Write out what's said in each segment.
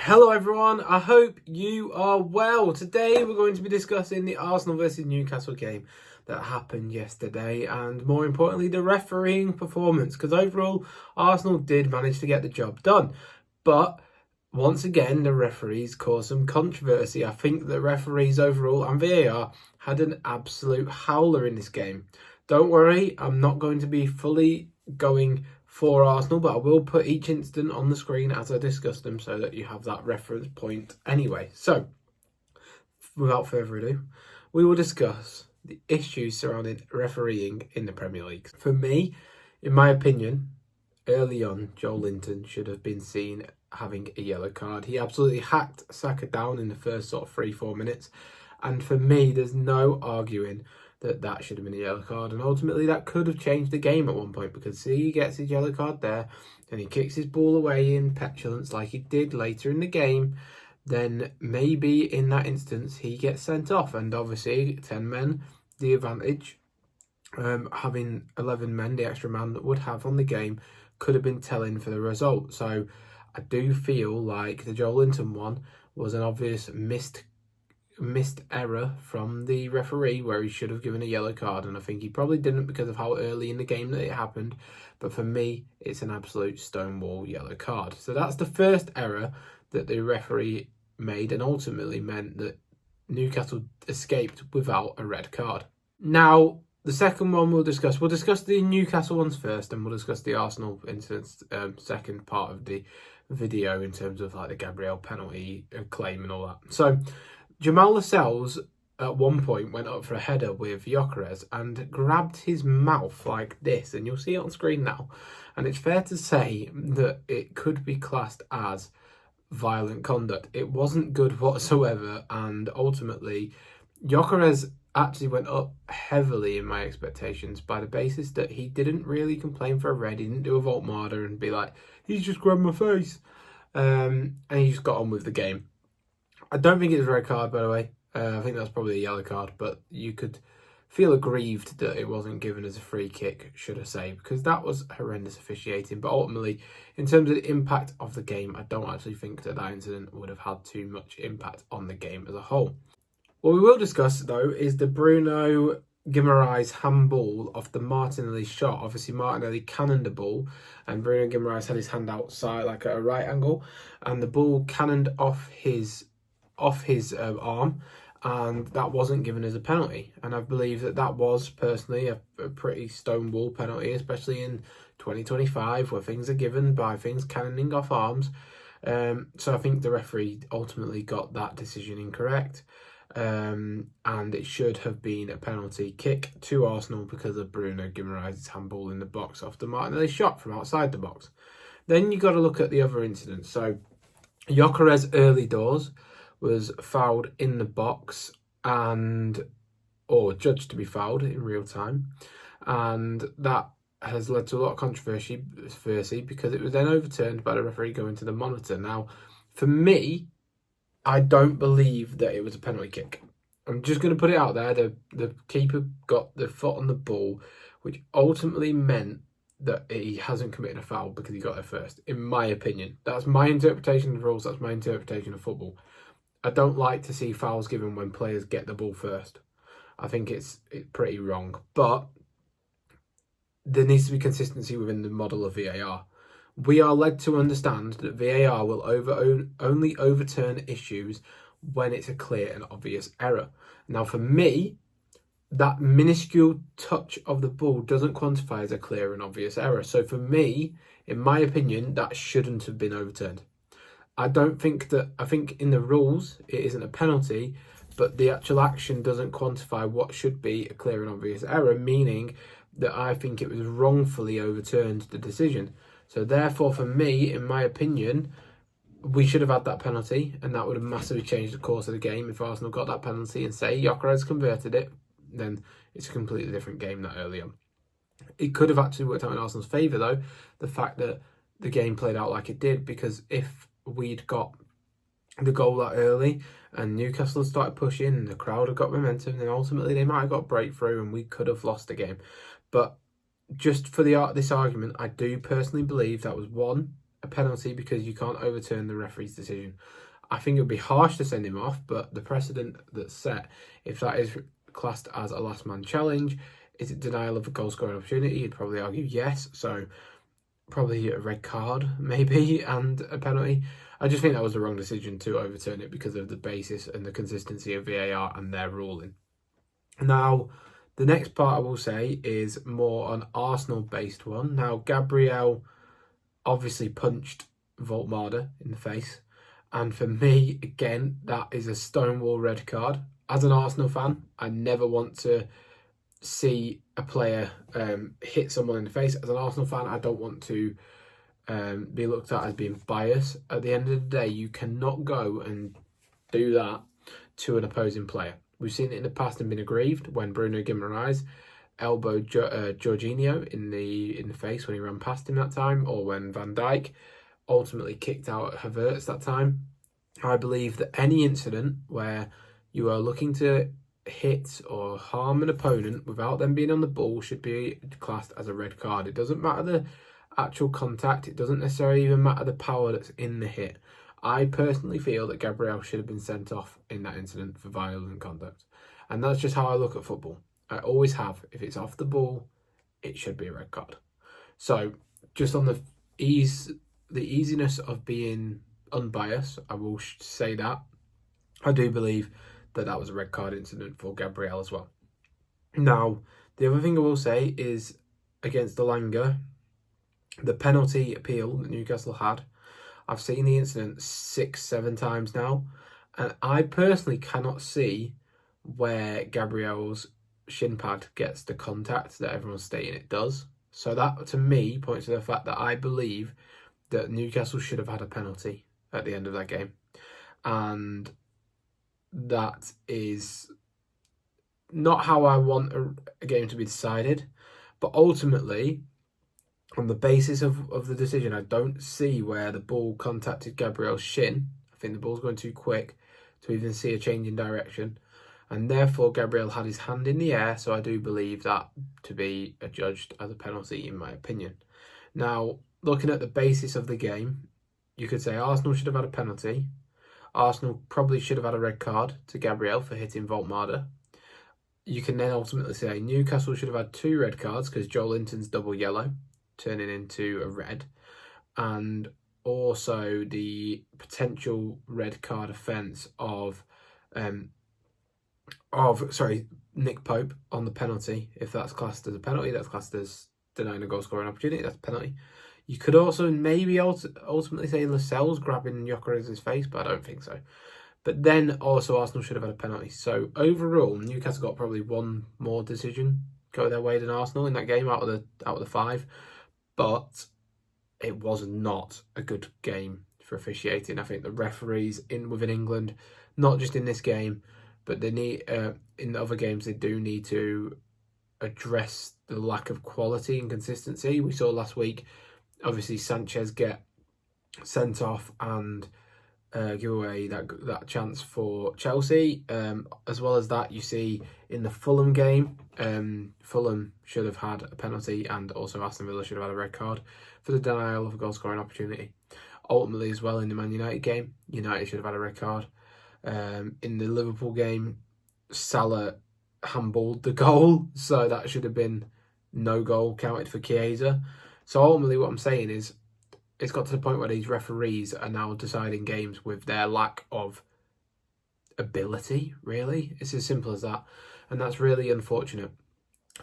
Hello everyone, I hope you are well. Today we're going to be discussing the Arsenal versus Newcastle game that happened yesterday, and more importantly the refereeing performance, because overall Arsenal did manage to get the job done, but once again the referees caused some controversy. I think the referees overall and VAR had an absolute howler in this game. Don't worry, I'm not going to be fully going for Arsenal, but I will put each incident on the screen as I discuss them so that you have that reference point anyway. So, without further ado, we will discuss the issues surrounding refereeing in the Premier League. For me, in my opinion, early on, Joel Linton should have been seen having a yellow card. He absolutely hacked Saka down in the first sort of 3-4 minutes. And for me, there's no arguing that should have been a yellow card, and ultimately that could have changed the game at one point, because see, he gets his yellow card there and he kicks his ball away in petulance like he did later in the game, then maybe in that instance he gets sent off. And obviously 10 men, the advantage having 11 men, the extra man that would have on the game, could have been telling for the result. So I do feel like the Joel Linton one was an obvious missed error from the referee, where he should have given a yellow card, and I think he probably didn't because of how early in the game that it happened. But for me, it's an absolute stonewall yellow card. So that's the first error that the referee made, and ultimately meant that Newcastle escaped without a red card. Now, the second one we'll discuss the Newcastle ones first, and we'll discuss the Arsenal incidents second part of the video, in terms of like the Gabriel penalty claim and all that. So Jamal Lascelles at one point went up for a header with Gyökeres and grabbed his mouth like this, and you'll see it on screen now. And it's fair to say that it could be classed as violent conduct. It wasn't good whatsoever, and ultimately Gyökeres actually went up heavily in my expectations by the basis that he didn't really complain for a red. He didn't do a Voltmarder and be like, he's just grabbed my face, and he just got on with the game. I don't think it was a red card, by the way. I think that's probably a yellow card, but you could feel aggrieved that it wasn't given as a free kick, should I say, because that was horrendous officiating. But ultimately, in terms of the impact of the game, I don't actually think that incident would have had too much impact on the game as a whole. What we will discuss, though, is the Bruno Guimaraes handball off the Martinelli shot. Obviously, Martinelli cannoned the ball, and Bruno Guimaraes had his hand outside, like at a right angle, and the ball cannoned off his arm, and that wasn't given as a penalty. And I believe that was personally a pretty stonewall penalty, especially in 2025, where things are given by things cannoning off arms. So I think the referee ultimately got that decision incorrect, and it should have been a penalty kick to Arsenal because of Bruno Guimaraes' handball in the box off the Martinelli shot from outside the box. Then you got to look at the other incidents. So Gyökeres early doors was fouled in the box, or judged to be fouled in real time, and that has led to a lot of controversy because it was then overturned by the referee going to the monitor. Now, for me, I don't believe that it was a penalty kick. I'm just going to put it out there. The keeper got the foot on the ball, which ultimately meant that he hasn't committed a foul because he got there first, in my opinion. That's my interpretation of the rules. That's my interpretation of football. I don't like to see fouls given when players get the ball first. I think it's pretty wrong. But there needs to be consistency within the model of VAR. We are led to understand that VAR will only overturn issues when it's a clear and obvious error. Now, for me, that minuscule touch of the ball doesn't quantify as a clear and obvious error. So for me, in my opinion, that shouldn't have been overturned. I think in the rules, it isn't a penalty, but the actual action doesn't quantify what should be a clear and obvious error, meaning that I think it was wrongfully overturned, the decision. So therefore, for me, in my opinion, we should have had that penalty, and that would have massively changed the course of the game. If Arsenal got that penalty and say Gyökeres converted it, then it's a completely different game that early on. It could have actually worked out in Arsenal's favour, though, the fact that the game played out like it did, because if we'd got the goal that early and Newcastle started pushing and the crowd had got momentum, then ultimately they might have got breakthrough and we could have lost the game. But just for this argument, I do personally believe that was one, a penalty because you can't overturn the referee's decision. I think it would be harsh to send him off, but the precedent that's set, if that is classed as a last man challenge, is it denial of a goal scoring opportunity? You'd probably argue yes. So probably a red card, maybe, and a penalty. I just think that was the wrong decision to overturn it because of the basis and the consistency of VAR and their ruling. Now, the next part I will say is more an Arsenal-based one. Now, Gabriel obviously punched Voltmarder in the face. And for me, again, that is a stonewall red card. As an Arsenal fan, I never want to see a player hit someone in the face. As an Arsenal fan, I don't want to be looked at as being biased. At the end of the day, you cannot go and do that to an opposing player. We've seen it in the past and been aggrieved when Bruno Guimaraes elbowed Jorginho in the face when he ran past him that time, or when Van Dijk ultimately kicked out at Havertz that time. I believe that any incident where you are looking to hit or harm an opponent without them being on the ball should be classed as a red card. It doesn't matter the actual contact. It doesn't necessarily even matter the power that's in the hit. I personally feel that Gabriel should have been sent off in that incident for violent conduct. And that's just how I look at football. I always have. If it's off the ball, it should be a red card. So just on the easiness of being unbiased, I will say that I do believe that that was a red card incident for Gabriel as well. Now, the other thing I will say is against Elanga, the penalty appeal that Newcastle had, I've seen the incident 6-7 times now, and I personally cannot see where Gabriel's shin pad gets the contact that everyone's stating it does. So that, to me, points to the fact that I believe that Newcastle should have had a penalty at the end of that game. And that is not how I want a game to be decided. But ultimately, on the basis of the decision, I don't see where the ball contacted Gabriel's shin. I think the ball's going too quick to even see a change in direction. And therefore, Gabriel had his hand in the air, so I do believe that to be adjudged as a penalty, in my opinion. Now, looking at the basis of the game, you could say Arsenal should have had a penalty. Arsenal probably should have had a red card to Gabriel for hitting Voltmarder. You can then ultimately say Newcastle should have had 2 red cards because Joel Linton's double yellow, turning into a red. And also the potential red card offence of Nick Pope on the penalty. If that's classed as a penalty, that's classed as denying a goal scoring opportunity, that's a penalty. You could also maybe ultimately say Lascelles grabbing Gyökeres's face, but I don't think so. But then also Arsenal should have had a penalty. So overall, Newcastle got probably one more decision go their way than Arsenal in that game out of the 5. But it was not a good game for officiating. I think the referees within England, not just in this game, but they need in the other games, they do need to address the lack of quality and consistency. We saw last week, obviously, Sanchez get sent off and give away that chance for Chelsea. As well as that, you see in the Fulham game, Fulham should have had a penalty, and also Aston Villa should have had a red card for the denial of a goal scoring opportunity. Ultimately, as well, in the Man United game, United should have had a red card. In the Liverpool game, Salah handballed the goal, so that should have been no goal counted for Chiesa. So ultimately what I'm saying is it's got to the point where these referees are now deciding games with their lack of ability, really. It's as simple as that. And that's really unfortunate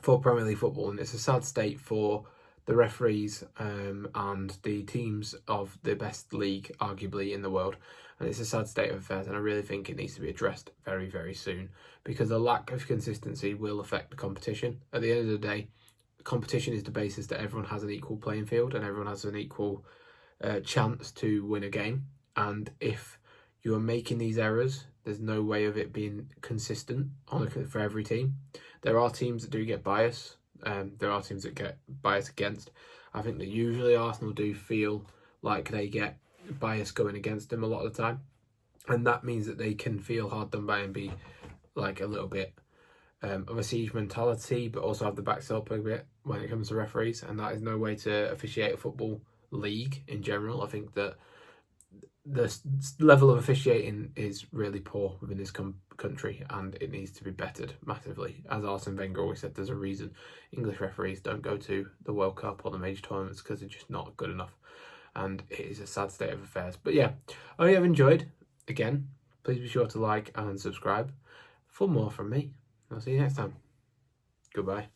for Premier League football, and it's a sad state for the referees and the teams of the best league, arguably, in the world. And it's a sad state of affairs, and I really think it needs to be addressed very, very soon, because the lack of consistency will affect the competition. At the end of the day, competition is the basis that everyone has an equal playing field and everyone has an equal chance to win a game. And if you are making these errors, there's no way of it being consistent for every team. There are teams that do get bias. There are teams that get bias against. I think that usually Arsenal do feel like they get bias going against them a lot of the time, and that means that they can feel hard done by and be like a little bit of a siege mentality, but also have the back up a bit when it comes to referees, and that is no way to officiate a football league in general. I think that the level of officiating is really poor within this country, and it needs to be bettered massively. As Arsene Wenger always said, there's a reason English referees don't go to the World Cup or the major tournaments, because they're just not good enough, and it is a sad state of affairs. But yeah, I hope you have enjoyed. Again, please be sure to like and subscribe for more from me. I'll see you next time. Goodbye.